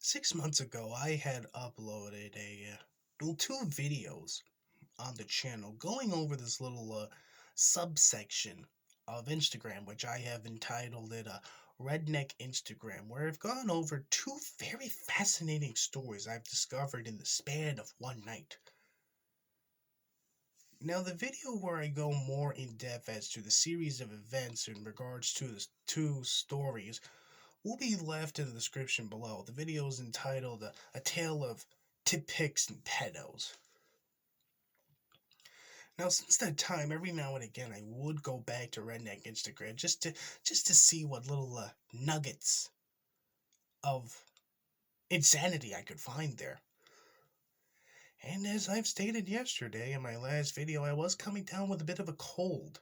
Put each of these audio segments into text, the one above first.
6 months ago, I had uploaded two videos on the channel going over this little subsection of Instagram, which I have entitled it Redneck Instagram, where I've gone over two very fascinating stories I've discovered in the span of one night. Now, the video where I go more in depth as to the series of events in regards to the two stories will be left in the description below. The video is entitled A Tale of Tip Picks and Pedos. Now, since that time, every now and again, I would go back to Redneck Instagram just to see what little nuggets of insanity I could find there. And as I've stated yesterday in my last video, I was coming down with a bit of a cold.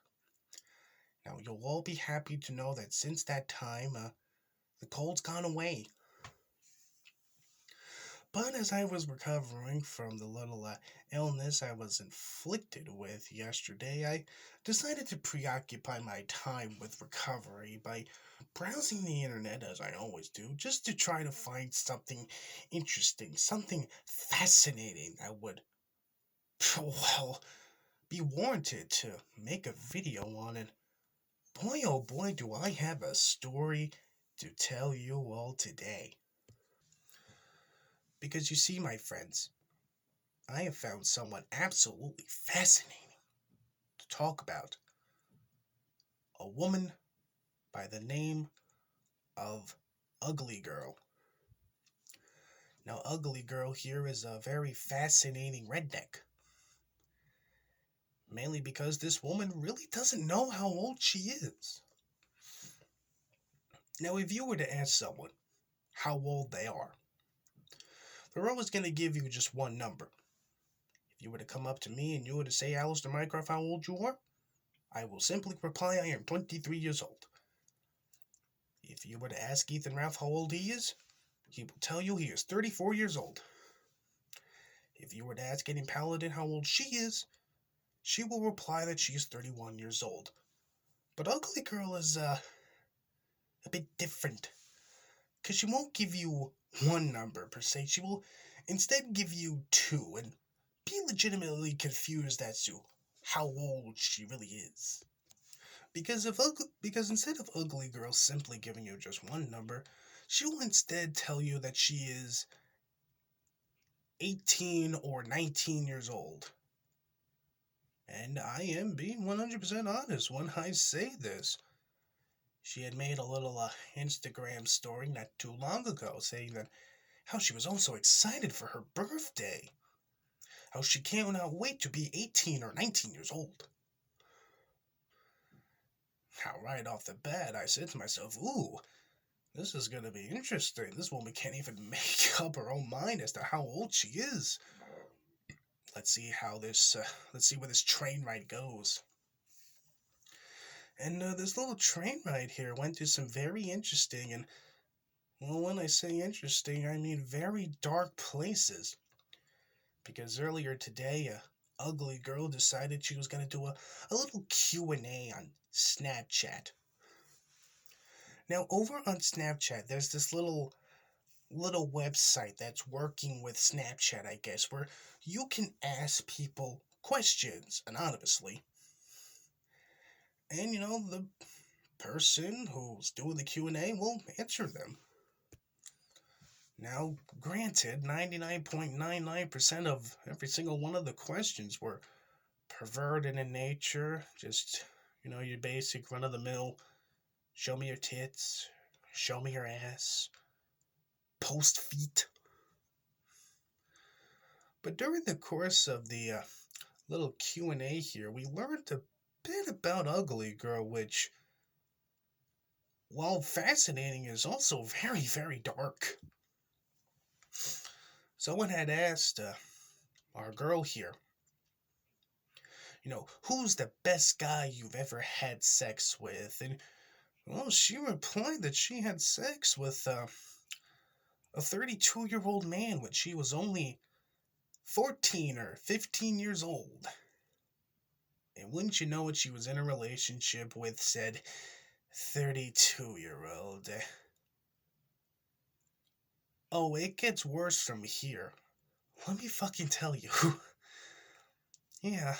Now, you'll all be happy to know that since that time, the cold's gone away. But as I was recovering from the little illness I was inflicted with yesterday, I decided to preoccupy my time with recovery by browsing the internet, as I always do, just to try to find something interesting, something fascinating that would, well, be warranted to make a video on it. Boy, oh boy, do I have a story to tell you all today. Because you see, my friends, I have found someone absolutely fascinating to talk about. A woman by the name of Ugly Girl. Now, Ugly Girl here is a very fascinating redneck. Mainly because this woman really doesn't know how old she is. Now, if you were to ask someone how old they are, they're always going to give you just one number. If you were to come up to me and you were to say, Alistair Mycroft, how old you are, I will simply reply, I am 23 years old. If you were to ask Ethan Ralph how old he is, he will tell you he is 34 years old. If you were to ask Eddie Paladin how old she is, she will reply that she is 31 years old. But Ugly Girl is a bit different, because she won't give you one number per se. She will instead give you two and be legitimately confused as to how old she really is. Because instead of Ugly Girl simply giving you just one number, she will instead tell you that she is 18 or 19 years old. And I am being 100% honest when I say this. She had made a little Instagram story not too long ago saying that how she was also excited for her birthday. How she cannot wait to be 18 or 19 years old. Now, right off the bat, I said to myself, ooh, this is going to be interesting. This woman can't even make up her own mind as to how old she is. Let's see where this train ride goes. And this little train ride here went to some very interesting and, well, when I say interesting, I mean very dark places. Because earlier today, Ugly Girl decided she was going to do a little Q&A on Snapchat. Now, over on Snapchat, there's this little website that's working with Snapchat, I guess, where you can ask people questions anonymously. And, the person who's doing the Q&A will answer them. Now, granted, 99.99% of every single one of the questions were perverted in nature. Just, your basic run-of-the-mill, show me your tits, show me your ass, post feet. But during the course of the little Q&A here, we learned a bit about Ugly Girl, which, while fascinating, is also very, very dark. Someone had asked our girl here, who's the best guy you've ever had sex with? And, well, she replied that she had sex with a 32-year-old man when she was only 14 or 15 years old. And wouldn't you know it, she was in a relationship with said 32-year-old. Oh, it gets worse from here. Let me fucking tell you. Yeah,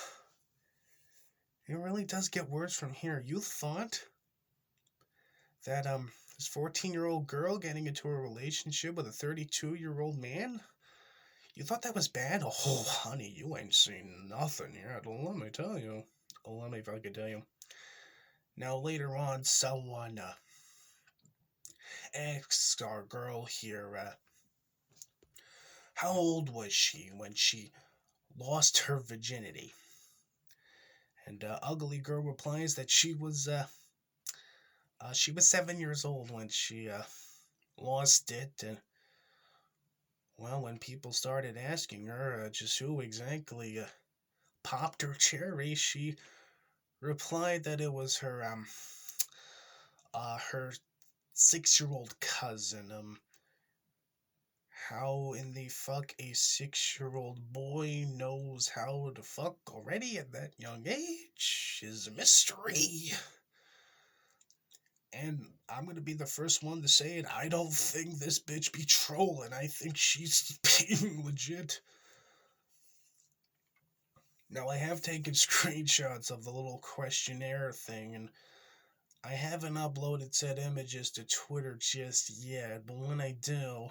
it really does get worse from here. You thought that this 14-year-old girl getting into a relationship with a 32-year-old man? You thought that was bad? Oh, honey, you ain't seen nothing yet. Let me tell you. Let me fucking tell you. Now, later on, someone asked our girl here, how old was she when she lost her virginity? And Ugly Girl replies that she was 7 years old when she lost it. And well, when people started asking her just who exactly popped her cherry, she replied that it was her 6-year-old cousin. How in the fuck a 6-year-old boy knows how to fuck already at that young age is a mystery. And I'm gonna be the first one to say it. I don't think this bitch be trolling. I think she's being legit. Now, I have taken screenshots of the little questionnaire thing, and I haven't uploaded said images to Twitter just yet, but when I do,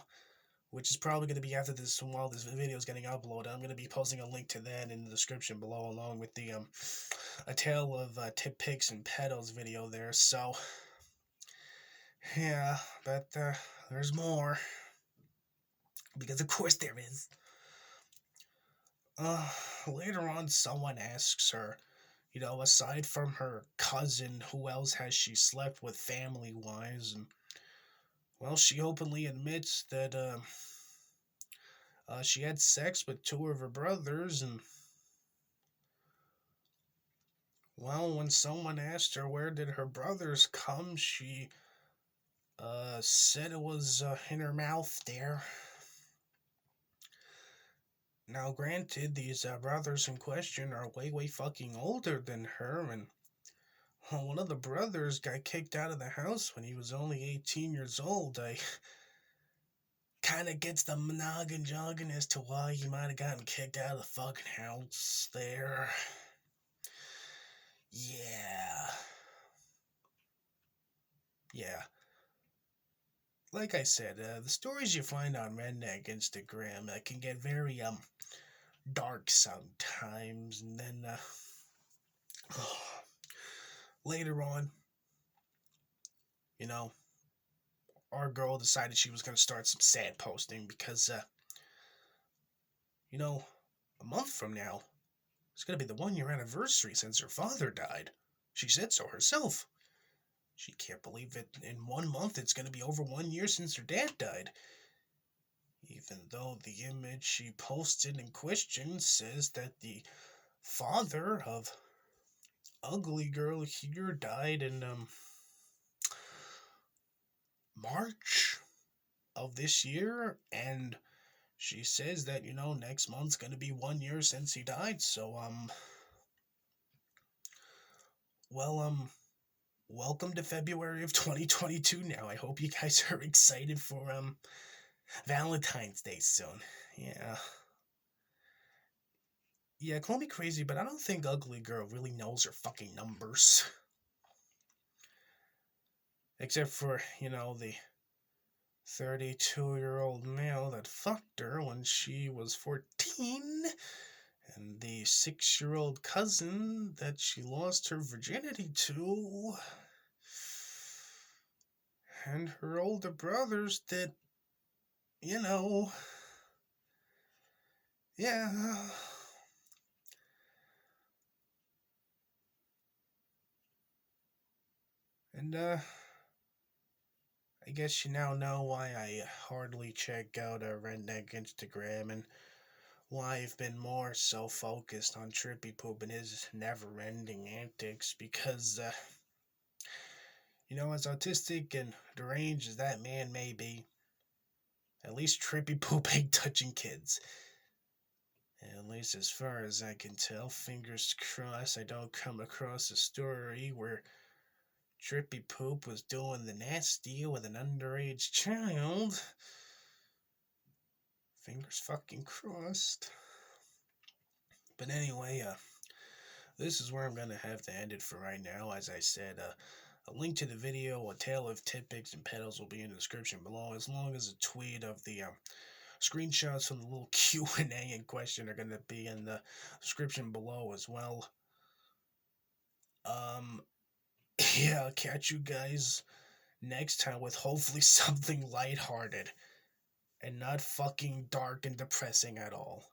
which is probably going to be after this, while this video is getting uploaded, I'm going to be posting a link to that in the description below, along with the a tale of tip pics and pedos video there. So yeah, but there's more, because of course there is. Later on, someone asks her, aside from her cousin, who else has she slept with family-wise? And well, she openly admits that she had sex with two of her brothers. And well, when someone asked her where did her brothers come, she said it was in her mouth there. Now, granted, these brothers in question are way, way fucking older than her, and one of the brothers got kicked out of the house when he was only 18 years old. I kind of gets the noggin jogging as to why he might have gotten kicked out of the fucking house there. Yeah. Yeah. Like I said, the stories you find on Redneck Instagram can get very dark sometimes, and then later on, our girl decided she was going to start some sad posting because a month from now it's going to be the 1 year anniversary since her father died. She said so herself. She can't believe it. In 1 month it's going to be over 1 year since her dad died, even though the image she posted in question says that the father of Ugly Girl here died in March of this year. And she says that next month's gonna be 1 year since he died. So well, welcome to February of 2022 now. I hope you guys are excited for Valentine's Day soon. Yeah, call me crazy, but I don't think Ugly Girl really knows her fucking numbers. Except for, the 32-year-old male that fucked her when she was 14, and the 6-year-old cousin that she lost her virginity to, and her older brothers that, yeah. And, I guess you now know why I hardly check out a Redneck Instagram, and why I've been more so focused on Trippy Poop and his never-ending antics, because, as autistic and deranged as that man may be, at least Trippy Poop ain't touching kids. At least as far as I can tell. Fingers crossed I don't come across a story where Trippy Poop was doing the nasty with an underage child. Fingers fucking crossed. But anyway, this is where I'm gonna have to end it for right now. As I said, a link to the video, a tale of tidbits and pedos will be in the description below, as long as a tweet of the screenshots from the little Q&A in question are gonna be in the description below as well. Yeah, I'll catch you guys next time with hopefully something lighthearted and not fucking dark and depressing at all.